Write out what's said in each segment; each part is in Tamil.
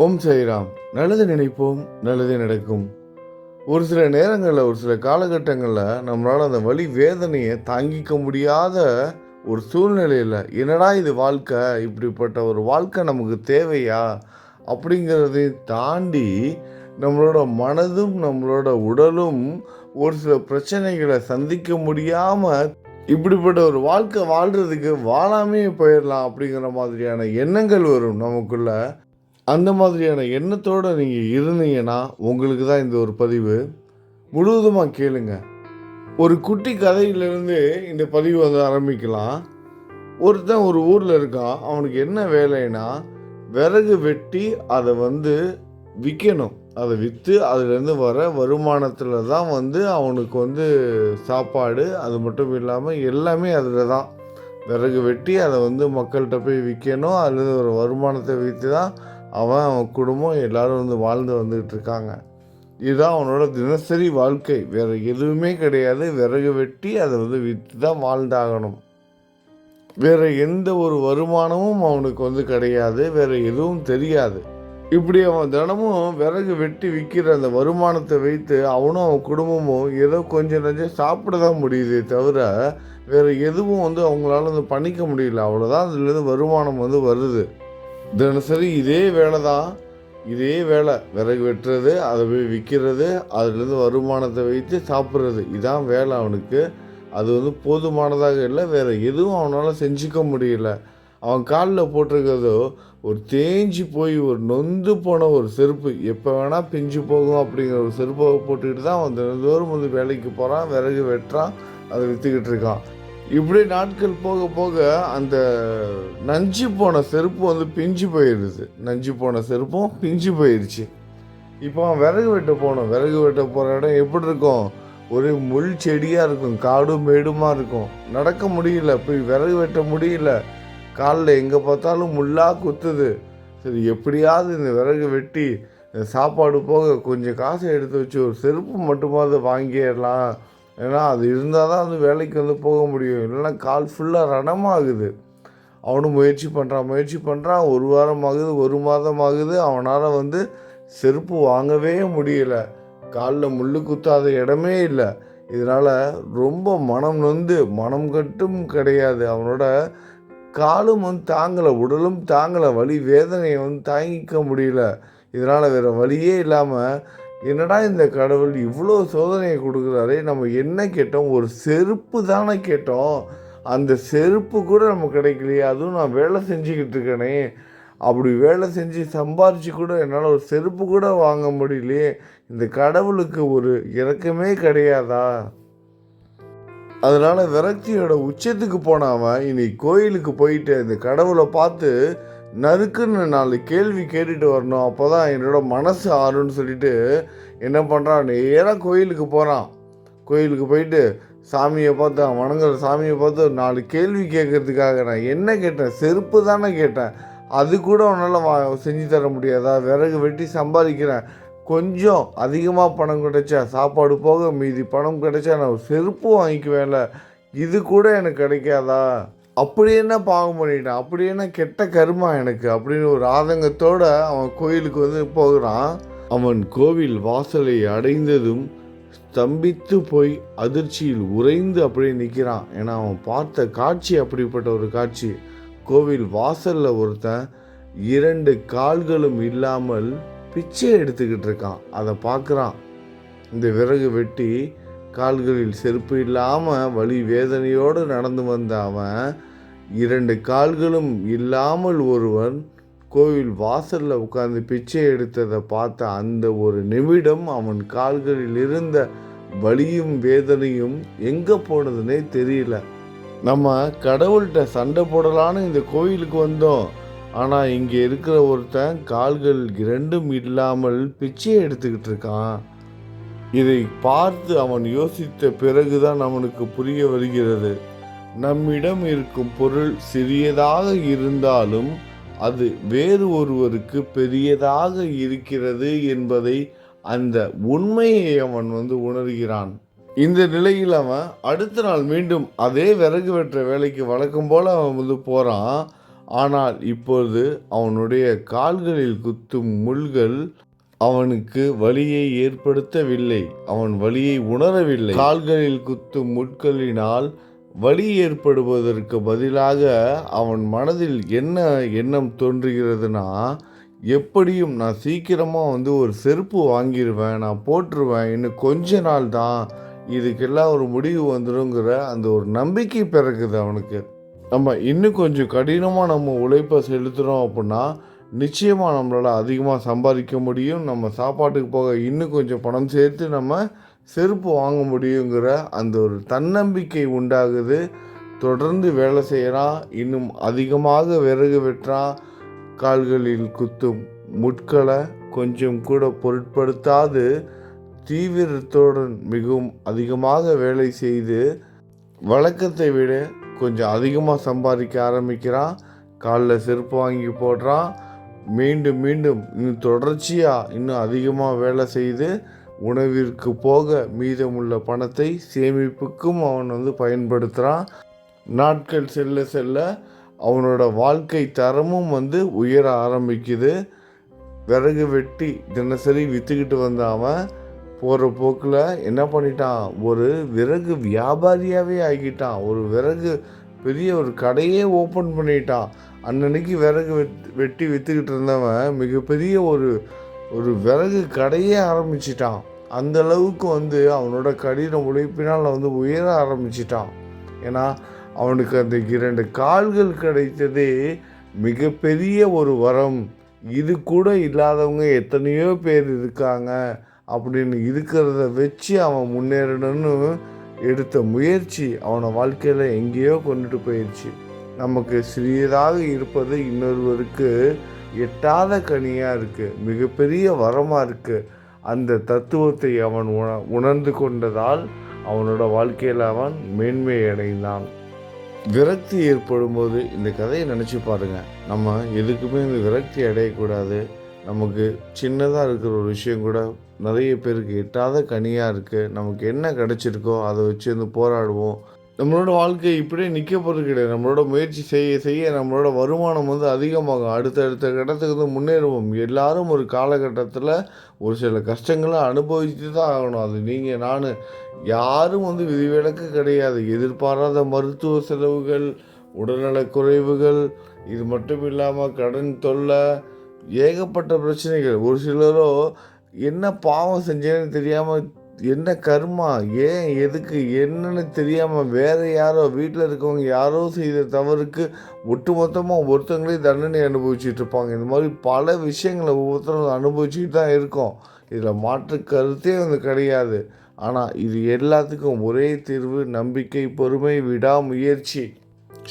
ஓம் சாய்ராம். நல்லது நினைப்போம், நல்லதே நடக்கும். ஒரு சில நேரங்களில், ஒரு சில காலகட்டங்களில் நம்மளால் அந்த வலி வேதனையை தாங்கிக்க முடியாத ஒரு சூழ்நிலையில், என்னடா இது வாழ்க்கை, இப்படிப்பட்ட ஒரு வாழ்க்கை நமக்கு தேவையா அப்படிங்கிறதை தாண்டி நம்மளோட மனதும் நம்மளோட உடலும் ஒரு சில பிரச்சனைகளை சந்திக்க முடியாமல் இப்படிப்பட்ட ஒரு வாழ்க்கை வாழ்கிறதுக்கு வாழாமே போயிடலாம் அப்படிங்கிற மாதிரியான எண்ணங்கள் வரும் நமக்குள்ள. அந்த மாதிரியான எண்ணத்தோடு நீங்கள் இருந்தீங்கன்னா உங்களுக்கு தான் இந்த ஒரு பதிவு. முழுவதுமாக கேளுங்க. ஒரு குட்டி கதையிலிருந்து இந்த பதிவு ஆரம்பிக்கலாம். ஒருத்தன் ஒரு ஊரில் இருக்கான். அவனுக்கு என்ன வேலைன்னா, விறகு வெட்டி அதை விற்கணும். அதை விற்று அதுலேருந்து வர வருமானத்தில் தான் அவனுக்கு சாப்பாடு. அது மட்டும் இல்லாமல் எல்லாமே அதில் தான். விறகு வெட்டி அதை மக்கள்கிட்ட போய் விற்கணும். அதுலேருந்து ஒரு வருமானத்தை வைத்து தான் அவன் குடும்பம் எல்லோரும் வாழ்ந்து வந்துக்கிட்டு இருக்காங்க. இதுதான் அவனோட தினசரி வாழ்க்கை. வேறு எதுவுமே கிடையாது. விறகு வெட்டி அதை விற்று தான் வாழ்ந்தாகணும். வேறு எந்த ஒரு வருமானமும் அவனுக்கு கிடையாது. வேறு எதுவும் தெரியாது. இப்படி அவன் தினமும் விறகு வெட்டி விற்கிற அந்த வருமானத்தை வைத்து அவனும் அவன் குடும்பமும் ஏதோ கொஞ்சம் நஞ்சம் சாப்பிட தான் முடியுதே தவிர வேறு எதுவும் அவங்களால பண்ணிக்க முடியல. அவ்வளோதான் அதுலேருந்து வருமானம் வருது. தினசரி இதே வேலை தான். இதே வேலை, விறகு வெட்டுறது, அதை போய் விற்கிறது, அதுலேருந்து வருமானத்தை வைத்து சாப்பிட்றது, இதான் வேலை அவனுக்கு. அது போதுமானதாக இல்லை. வேறு எதுவும் அவனால் செஞ்சுக்க முடியல. அவன் காலில் போட்டிருக்கிறதோ ஒரு தேஞ்சி போய் ஒரு நொந்து போன ஒரு செருப்பு, எப்போ வேணால் பிஞ்சு போகும் அப்படிங்கிற ஒரு செருப்பை போட்டுக்கிட்டு தான் அவன் தினந்தோறும் வேலைக்கு போகிறான், விறகு வெட்டுறான், அதை விற்றுக்கிட்டு இருக்கான். இப்படி நாட்கள் போக போக அந்த நஞ்சு போன செருப்பு பிஞ்சு போயிடுது. நஞ்சு போன செருப்பும் பிஞ்சு போயிடுச்சு. இப்போ அவன் விறகு வெட்ட போகணும். விறகு வெட்ட போகிற இடம் எப்படி இருக்கும்? ஒரு முள் செடியாக இருக்கும், காடும் மேடுமாக இருக்கும். நடக்க முடியல, போய் விறகு வெட்ட முடியல. காலில் எங்கே பார்த்தாலும் முள்ளாக குத்துது. சரி, எப்படியாவது இந்த விறகு வெட்டி சாப்பாடு போக கொஞ்சம் காசை எடுத்து வச்சு ஒரு செருப்பு மட்டுமாவது வாங்கிடலாம். ஏன்னா அது இருந்தால் தான் வேலைக்கு போக முடியும். இல்லைன்னா கால் ஃபுல்லாக ரணமாகுது. அவனும் முயற்சி பண்ணுறான். ஒரு வாரம் ஆகுது, ஒரு மாதம் ஆகுது. அவனால் செருப்பு வாங்கவே முடியலை. காலில் முள் குத்தாத இடமே இல்லை. இதனால் ரொம்ப மனம் நொந்து, மனம் கட்டும் கிடையாது, அவனோட காலும் தாங்கலை, உடலும் தாங்கலை. வலி வேதனையை தாங்கிக்க முடியல. இதனால் வேறு வழியே இல்லாமல், என்னடா இந்த கடவுள் இவ்வளோ சோதனையை கொடுக்குறாரு, நம்ம என்ன கேட்டோம்? ஒரு செருப்பு தானே கேட்டோம். அந்த செருப்பு கூட நமக்கு கிடைக்கலையே. அதுவும் நான் வேலை செஞ்சுக்கிட்டு இருக்கேனே, அப்படி வேலை செஞ்சு சம்பாரித்து கூட என்னால் ஒரு செருப்பு கூட வாங்க முடியலையே. இந்த கடவுளுக்கு ஒரு இரக்கமே கிடையாதா? அதனால் விரக்தியோட உச்சத்துக்கு போனவன் இன்னைக்கு கோயிலுக்கு போயிட்டு இந்த கடவுளை பார்த்து நறுக்குன்னு 4 கேள்வி கேட்டுட்டு வரணும், அப்போ தான் என்னோட மனசு ஆறுன்னு சொல்லிட்டு என்ன பண்ணுறான், நேராக கோயிலுக்கு போகிறான். கோயிலுக்கு போயிட்டு சாமியை பார்த்து, வணங்குற சாமியை பார்த்து 4 கேள்வி கேட்கறதுக்காக. நான் என்ன கேட்டேன்? செருப்பு தானே கேட்டேன். அது கூட உன்னால் செஞ்சு தர முடியாதா? விறகு வெட்டி சம்பாதிக்கிறேன், கொஞ்சம் அதிகமாக பணம் கிடைச்சா, சாப்பாடு போக மீதி பணம் கிடைச்சா நான் செருப்பு வாங்கிக்குவேன்ல, இது கூட எனக்கு கிடைக்காதா? அப்படி என்ன பாவம் பண்ணிட்டான்? அப்படி என்ன கெட்ட கருமா எனக்கு அப்படின்னு ஒரு ஆதங்கத்தோடு அவன் கோயிலுக்கு போகிறான். அவன் கோவில் வாசலை அடைந்ததும் ஸ்தம்பித்து போய் அதிர்ச்சியில் உறைந்து அப்படியே நிற்கிறான். ஏன்னா அவன் பார்த்த காட்சி அப்படிப்பட்ட ஒரு காட்சி. கோவில் வாசலில் ஒருத்தன் 2 கால்களும் இல்லாமல் பிச்சை எடுத்துக்கிட்டு இருக்கான். அதை பார்க்குறான். இந்த விறகு வெட்டி கால்களில் செருப்பு இல்லாமல் வலி வேதனையோடு நடந்து வந்த அவன் 2 கால்களும் இல்லாமல் ஒருவன் கோவில் வாசலில் உட்கார்ந்து பிச்சை எடுத்ததை பார்த்த அந்த ஒரு நிமிடம் அவன் கால்களில் இருந்த வலியும் வேதனையும் எங்கே போனதுன்னே தெரியல. நம்ம கடவுள்கிட்ட சண்டை போடலான்னு இந்த கோயிலுக்கு வந்தோம். ஆனால் இங்கே இருக்கிற ஒருத்தன் கால்கள் 2ம் இல்லாமல் பிச்சை எடுத்துக்கிட்டு இருக்கான். இதை பார்த்து அவன் யோசித்த பிறகுதான் அவனுக்கு புரிய வருகிறது, நம்மிடம் இருக்கும் பொருள் சிறியதாக இருந்தாலும் அது வேறு ஒருவருக்கு பெரியதாக இருக்கிறது என்பதை, அந்த உண்மையை அவன் உணர்கிறான். இந்த நிலையில் அவன் அடுத்த நாள் மீண்டும் அதே விறகு வெட்டுற வேலைக்கு வழக்கம் போல் அவன் போகிறான். ஆனால் இப்பொழுது அவனுடைய கால்களில் குத்தும் முள்கள் அவனுக்கு வலியை ஏற்படுத்தவில்லை. அவன் வலியை உணரவில்லை. கால்களில் குத்தும் முட்களினால் வலி ஏற்படுவதற்கு பதிலாக அவன் மனதில் என்ன எண்ணம் தோன்றுகிறதுனா, எப்படியும் நான் சீக்கிரமாக ஒரு செருப்பு வாங்கிடுவேன், நான் போட்டுருவேன், இன்னும் கொஞ்ச நாள் தான், இதுக்கெல்லாம் ஒரு முடிவு வந்துடுங்கிற அந்த ஒரு நம்பிக்கை பிறகுது அவனுக்கு. நம்ம இன்னும் கொஞ்சம் கடினமாக நம்ம உழைப்பை செலுத்துகிறோம் அப்படின்னா நிச்சயமாக நம்மளால் அதிகமாக சம்பாதிக்க முடியும். நம்ம சாப்பாட்டுக்கு போக இன்னும் கொஞ்சம் பணம் சேர்த்து நம்ம செருப்பு வாங்க முடியுங்கிற அந்த ஒரு தன்னம்பிக்கை உண்டாகுது. தொடர்ந்து வேலை செய்கிறான், இன்னும் அதிகமாக விறகு வெட்டுறான். கால்களில் குத்தும் முட்களை கொஞ்சம் கூட பொருட்படுத்தாது தீவிரத்துடன் மிகவும் அதிகமாக வேலை செய்து வழக்கத்தை விட கொஞ்சம் அதிகமாக சம்பாதிக்க ஆரம்பிக்கிறான். காலில் செருப்பு வாங்கி போடுறான். மீண்டும் மீண்டும் இன்னும் தொடர்ச்சியாக இன்னும் அதிகமாக வேலை செய்து உணவிற்கு போக மீதமுள்ள பணத்தை சேமிப்புக்கும் அவன் பயன்படுத்துகிறான். நாட்கள் செல்ல செல்ல அவனோட வாழ்க்கை தரமும் உயர ஆரம்பிக்குது. விறகு வெட்டி தினசரி விற்றுக்கிட்டு வந்த அவன் போகிற போக்கில் என்ன பண்ணிட்டான், ஒரு விறகு வியாபாரியாகவே ஆகிட்டான். ஒரு விறகு பெரிய ஒரு கடையே ஓப்பன் பண்ணிட்டான். அன்னன்னைக்கு விறகு வெட்டி விற்றுக்கிட்டு இருந்தவன் மிகப்பெரிய ஒரு விறகு கடையே ஆரம்பிச்சிட்டான். அந்த அளவுக்கு அவனோட கடின உழைப்பினால் உயர ஆரம்பிச்சிட்டான். ஏன்னா அவனுக்கு அந்த 2 கால்கள் கிடைத்ததே மிகப்பெரிய ஒரு வரம். இது கூட இல்லாதவங்க எத்தனையோ பேர் இருக்காங்க அப்படின்னு இருக்கிறத வச்சு அவன் முன்னேறணும்னு எடுத்த முயற்சி அவனை வாழ்க்கையில் எங்கேயோ கொண்டுட்டு போயிடுச்சு. நமக்கு சிறியதாக இருப்பது இன்னொருவருக்கு எட்டாத கனியாக இருக்குது, மிகப்பெரிய வரமாக இருக்குது. அந்த தத்துவத்தை அவன் உணர்ந்து கொண்டதால் அவனோட வாழ்க்கையில் அவன் மேன்மை அடைந்தான். விரக்தி ஏற்படும் போது இந்த கதையை நினச்சி பாருங்கள். நம்ம எதுக்குமே இந்த விரக்தி அடையக்கூடாது. நமக்கு சின்னதாக இருக்கிற ஒரு விஷயம் கூட நிறைய பேருக்கு எட்டாத கனியாக இருக்குது. நமக்கு என்ன கிடச்சிருக்கோ அதை வச்சு போராடுவோம். நம்மளோட வாழ்க்கை இப்படியே நிற்க போகிறது கிடையாது. நம்மளோட முயற்சி செய்ய செய்ய நம்மளோட வருமானம் அதிகமாகும். அடுத்தடுத்த கட்டத்துக்கு முன்னேறுவோம். எல்லாரும் ஒரு காலகட்டத்தில் ஒரு சில கஷ்டங்களை அனுபவித்து தான் ஆகணும். அது நீங்கள் நான் யாரும் விதிவிலக்கு கிடையாது. எதிர்பாராத மருத்துவ செலவுகள், உடல்நலக் குறைவுகள், இது மட்டும் இல்லாமல் கடன் தொல்லை, ஏகப்பட்ட பிரச்சனைகள். ஒரு சிலரோ என்ன பாவம் செஞ்சேன்னு தெரியாமல், என்ன கர்மா, ஏன் எதுக்கு என்னன்னு தெரியாமல் வேறு யாரோ வீட்டில் இருக்கவங்க யாரோ செய்த தவறுக்கு ஒட்டுமொத்தமாக ஒருத்தங்களே தண்டனை அனுபவிச்சுட்டு இருப்பாங்க. இந்த மாதிரி பல விஷயங்களை ஒவ்வொருத்தரும் அனுபவிச்சுட்டு தான் இருக்கோம். இதில் மாற்று கருத்தே கிடையாது. ஆனால் இது எல்லாத்துக்கும் ஒரே தீர்வு நம்பிக்கை, பொறுமை, விடாமுயற்சி.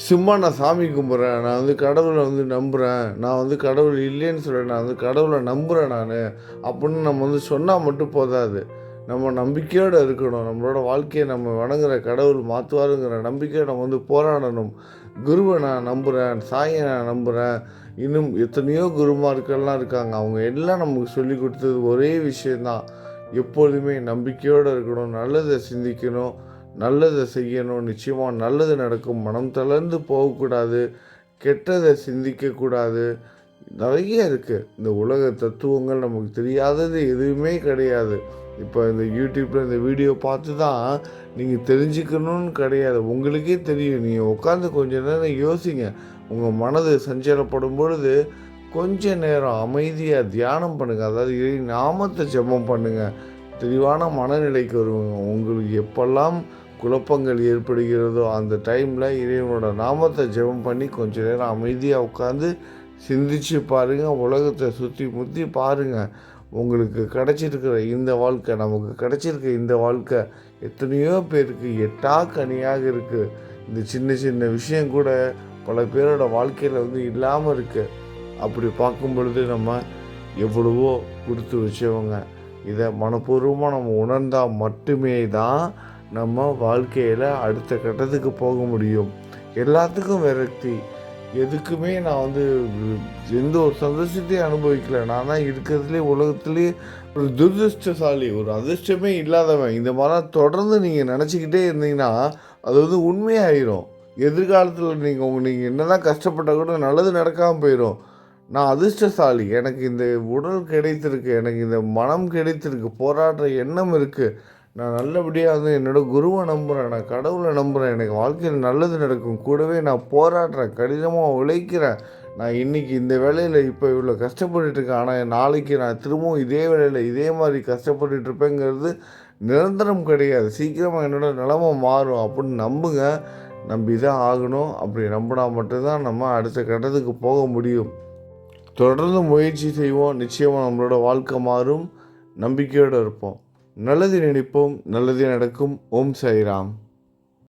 சும்மா நான் சாமி கும்பிட்றேன், நான் கடவுளை நம்புகிறேன், நான் கடவுள் இல்லைன்னு சொல்கிறேன், நான் கடவுளை நம்புகிறேன் நான் அப்படின்னு நம்ம சொன்னால் மட்டும் போதாது. நம்ம நம்பிக்கையோடு இருக்கணும். நம்மளோட வாழ்க்கையை நம்ம வணங்குற கடவுள் மாற்றுவாருங்கிற நம்பிக்கையை நம்ம போராடணும். குருவை நான் நம்புகிறேன், சாயை நான் நம்புகிறேன், இன்னும் எத்தனையோ குருமார்கள்லாம் இருக்காங்க. அவங்க எல்லாம் நமக்கு சொல்லி கொடுத்தது ஒரே விஷயந்தான். எப்பொழுதுமே நம்பிக்கையோடு இருக்கணும், நல்லதை சிந்திக்கணும், நல்லதை செய்யணும். நிச்சயமாக நல்லது நடக்கும். மனம் தளர்ந்து போகக்கூடாது, கெட்டதை சிந்திக்கக்கூடாது. நிறைய இருக்குது. இந்த உலக தத்துவங்கள் நமக்கு தெரியாதது எதுவுமே கிடையாது. இப்போ இந்த யூடியூப்பில் இந்த வீடியோ பார்த்து தான் நீங்கள் தெரிஞ்சுக்கணும்னு கிடையாது. உங்களுக்கே தெரியும். நீங்கள் உட்காந்து கொஞ்சம் நேரம் யோசிங்க. உங்கள் மனது சஞ்சலப்படும் பொழுது கொஞ்ச நேரம் அமைதியாக தியானம் பண்ணுங்கள். அதாவது இறை நாமத்தை ஜெபம் பண்ணுங்கள். தெளிவான மனநிலைக்கு வருவாங்க. உங்களுக்கு எப்பெல்லாம் குழப்பங்கள் ஏற்படுகிறதோ அந்த டைமில் இறைவனோட நாமத்தை ஜெபம் பண்ணி கொஞ்ச நேரம் அமைதியாக உட்காந்து சிந்திச்சு பாருங்கள். உலகத்தை சுற்றி முற்றி பாருங்கள். உங்களுக்கு கிடச்சிருக்கிற இந்த வாழ்க்கை, நமக்கு கிடச்சிருக்க இந்த வாழ்க்கை எத்தனையோ பேருக்கு எட்டா கனியாக இருக்குது. இந்த சின்ன சின்ன விஷயம் கூட பல பேரோட வாழ்க்கையில் இல்லாமல் இருக்குது. அப்படி பார்க்கும் பொழுது நம்ம எவ்வளவோ கொடுத்து வச்சவங்க. இதை மனப்பூர்வமாக நம்ம உணர்ந்தால் மட்டுமே தான் நம்ம வாழ்க்கையில் அடுத்த கட்டத்துக்கு போக முடியும். எல்லாத்துக்கும் விரக்தி, எதுக்குமே நான் எந்த ஒரு சந்தோஷத்தையும் அனுபவிக்கல. நான் தான் இருக்கிறதுலே உலகத்துலேயே ஒரு துரதிருஷ்டசாலி, ஒரு அதிர்ஷ்டமே இல்லாதவன். இந்த மாதிரிலாம் தொடர்ந்து நீங்கள் நினச்சிக்கிட்டே இருந்தீங்கன்னா அது உண்மையாயிரும். எதிர்காலத்தில் நீங்கள் என்ன தான் கஷ்டப்பட்டால் கூட நல்லது நடக்காமல் போயிடும். நான் அதிர்ஷ்டசாலி, எனக்கு இந்த உடல் கிடைத்திருக்கு, எனக்கு இந்த மனம் கிடைத்திருக்கு, போராடுற எண்ணம் இருக்குது, நான் நல்லபடியாக வந்து என்னோடய குருவை நம்புகிறேன், நான் கடவுளை நம்புகிறேன், எனக்கு வாழ்க்கையில் நல்லது நடக்கும், கூடவே நான் போராடுறேன், கடினமாக உழைக்கிறேன், நான் இன்றைக்கி இந்த வேலையில் இப்போ இவ்வளோ கஷ்டப்பட்டுருக்கேன், ஆனால் நாளைக்கு நான் திரும்பவும் இதே வேலையில் இதே மாதிரி கஷ்டப்பட்டுட்ருப்பேங்கிறது நிரந்தரம் கிடையாது, சீக்கிரமாக என்னோடய நிலமை மாறும் அப்படின்னு நம்புங்க. நம்பி தான் ஆகணும். அப்படி நம்பினா மட்டும்தான் நம்ம அடுத்த கட்டத்துக்கு போக முடியும். தொடர்ந்து முயற்சி செய்வோம், நிச்சயமாக நம்மளோட வாழ்க்கை மாறும். நம்பிக்கையோடு இருப்போம். நல்லது நினைப்போம், நல்லதே நடக்கும். ஓம் சாய்ராம்.